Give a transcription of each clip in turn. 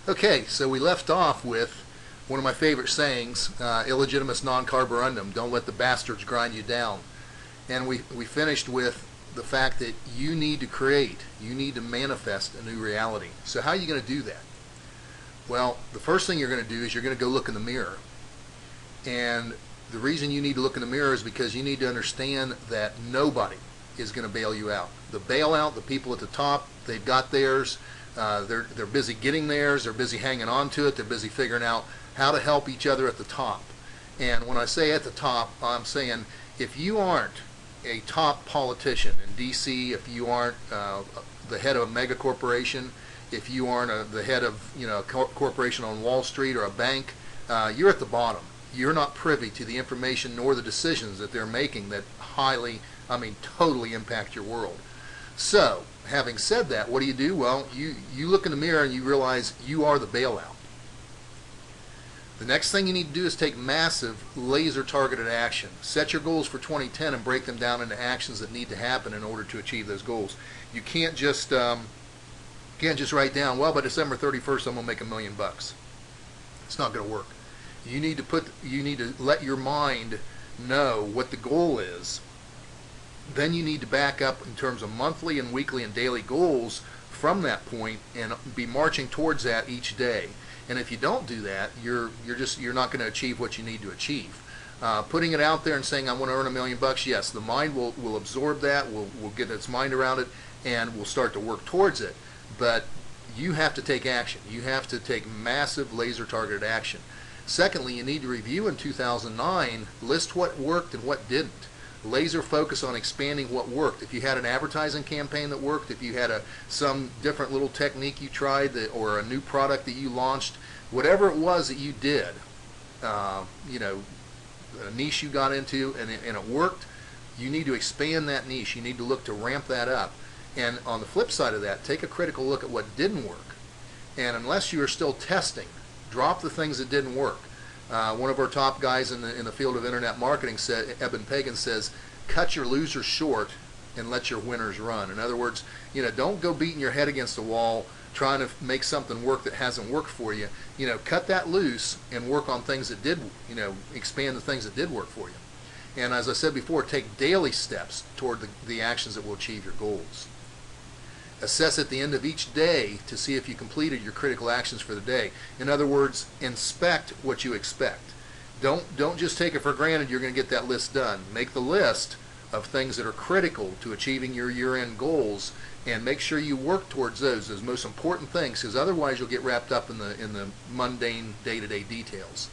Okay, so we left off with one of my favorite sayings, illegitimus non carborundum, don't let the bastards grind you down. And we finished with the fact that you need to create, you need to manifest a new reality. So how are you going to do that? Well, the first thing you're going to do is you're going to go look in the mirror. And the reason you need to look in the mirror is because you need to understand that nobody is going to bail you out. The bailout, the people at the top, they've got theirs. They're busy getting theirs. They're busy hanging on to it. They're busy figuring out how to help each other at the top. And when I say at the top, I'm saying if you aren't a top politician in D.C., if you aren't the head of a mega corporation, if you aren't the head of a corporation on Wall Street or a bank, you're at the bottom. You're not privy to the information nor the decisions that they're making that totally impact your world. So, having said that, what do? Well, you look in the mirror and you realize you are the bailout. The next thing you need to do is take massive, laser-targeted action. Set your goals for 2010 and break them down into actions that need to happen in order to achieve those goals. You can't just write down, well, by December 31st, I'm going to make $1 million. It's not going to work. You need to let your mind know what the goal is. Then you need to back up in terms of monthly and weekly and daily goals from that point and be marching towards that each day. And if you don't do that, you're not going to achieve what you need to achieve. Putting it out there and saying I want to earn $1 million, yes, the mind will absorb that, will get its mind around it, and will start to work towards it. But you have to take action. You have to take massive laser-targeted action. Secondly, you need to review in 2009, list what worked and what didn't. Laser focus on expanding what worked. If you had an advertising campaign that worked, if you had some different little technique you tried or a new product that you launched, whatever it was that you did, a niche you got into and it worked, you need to expand that niche. You need to look to ramp that up. And on the flip side of that, take a critical look at what didn't work. And unless you are still testing, drop the things that didn't work. One of our top guys in the field of internet marketing, Eben Pagan, says, cut your losers short and let your winners run. In other words, don't go beating your head against the wall trying to make something work that hasn't worked for you. Cut that loose and work on things that did, expand the things that did work for you. And as I said before, take daily steps toward the actions that will achieve your goals. Assess at the end of each day to see if you completed your critical actions for the day. In other words, inspect what you expect. Don't just take it for granted you're going to get that list done. Make the list of things that are critical to achieving your year-end goals and make sure you work towards those most important things, because otherwise you'll get wrapped up in the mundane day-to-day details.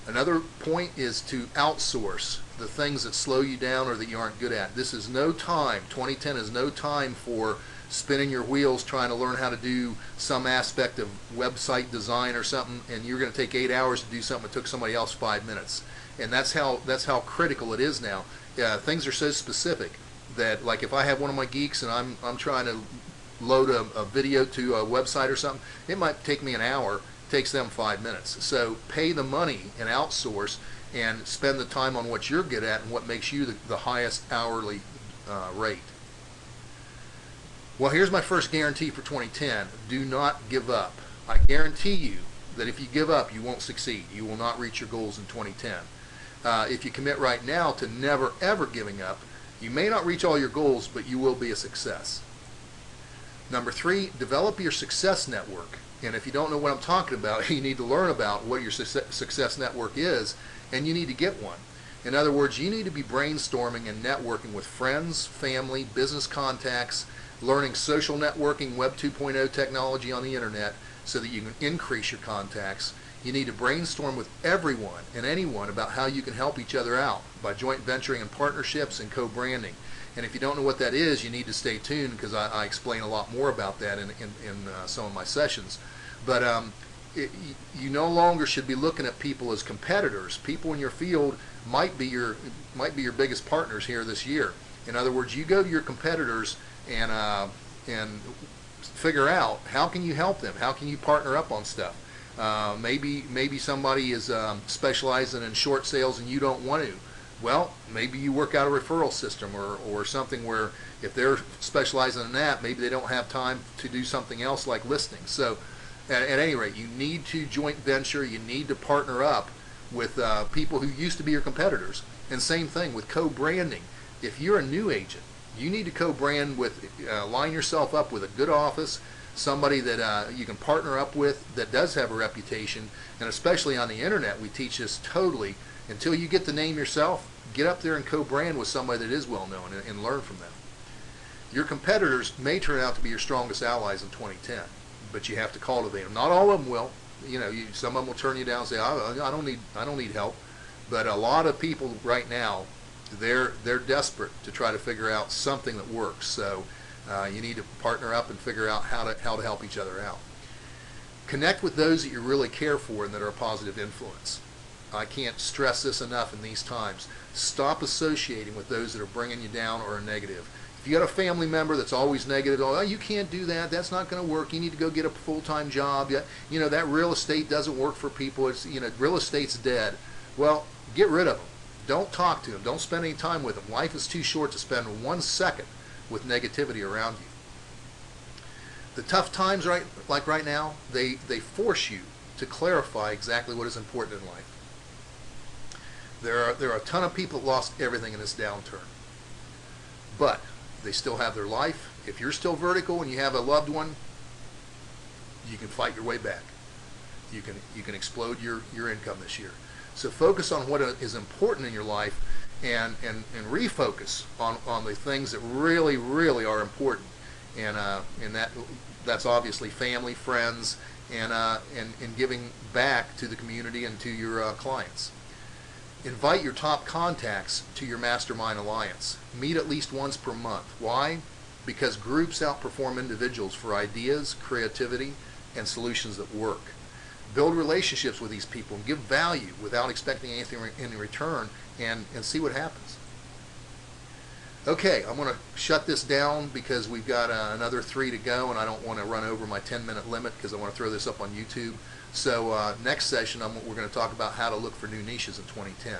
Another point is to outsource the things that slow you down or that you aren't good at. This is no time. 2010 is no time for spinning your wheels trying to learn how to do some aspect of website design or something, and you're going to take 8 hours to do something that took somebody else 5 minutes. And that's how critical it is now. Things are so specific that, like, if I have one of my geeks and I'm trying to load a video to a website or something, it might take me an hour. It takes them 5 minutes. So pay the money and outsource and spend the time on what you're good at and what makes you the highest hourly rate. Well, here's my first guarantee for 2010. Do not give up. I guarantee you that if you give up, you won't succeed. You will not reach your goals in 2010. If you commit right now to never, ever giving up, you may not reach all your goals, but you will be a success. Number 3, develop your success network. And if you don't know what I'm talking about, you need to learn about what your success network is, and you need to get one. In other words, you need to be brainstorming and networking with friends, family, business contacts, learning social networking, Web 2.0 technology on the internet so that you can increase your contacts. You need to brainstorm with everyone and anyone about how you can help each other out by joint venturing and partnerships and co-branding. And if you don't know what that is, you need to stay tuned, because I explain a lot more about that in some of my sessions. But you no longer should be looking at people as competitors. People in your field might be your biggest partners here this year. In other words, you go to your competitors and figure out how can you help them, how can you partner up on stuff. Maybe somebody is specializing in short sales and you don't want to. Well, maybe you work out a referral system or something where if they're specializing in that, maybe they don't have time to do something else like listings. So At any rate, you need to joint venture. You need to partner up with people who used to be your competitors. And same thing with co-branding. If you're a new agent, you need to co-brand with, line yourself up with a good office, somebody that you can partner up with that does have a reputation. And especially on the internet, we teach this totally. Until you get the name yourself, get up there and co-brand with somebody that is well known, and learn from them. Your competitors may turn out to be your strongest allies in 2010, but you have to cultivate them. Not all of them will. You know, some of them will turn you down and say, I don't need help. But a lot of people right now, they're desperate to try to figure out something that works. So you need to partner up and figure out how to help each other out. Connect with those that you really care for and that are a positive influence. I can't stress this enough in these times. Stop associating with those that are bringing you down or are negative. If you got a family member that's always negative, oh, you can't do that, that's not going to work, you need to go get a full-time job, you know, that real estate doesn't work for people, it's, you know, real estate's dead. Well, get rid of them. Don't talk to them. Don't spend any time with them. Life is too short to spend 1 second with negativity around you. The tough times like right now, they force you to clarify exactly what is important in life. There are a ton of people that lost everything in this downturn, but they still have their life. If you're still vertical and you have a loved one, you can fight your way back. You can explode your income this year. So focus on what is important in your life, and refocus on the things that really are important, and that's obviously family, friends, and giving back to the community and to your clients. Invite your top contacts to your Mastermind Alliance. Meet at least once per month. Why? Because groups outperform individuals for ideas, creativity, and solutions that work. Build relationships with these people and give value without expecting anything in return, and see what happens. Okay, I'm going to shut this down because we've got another 3 to go, and I don't want to run over my 10-minute limit because I want to throw this up on YouTube. So next session, we're going to talk about how to look for new niches in 2010.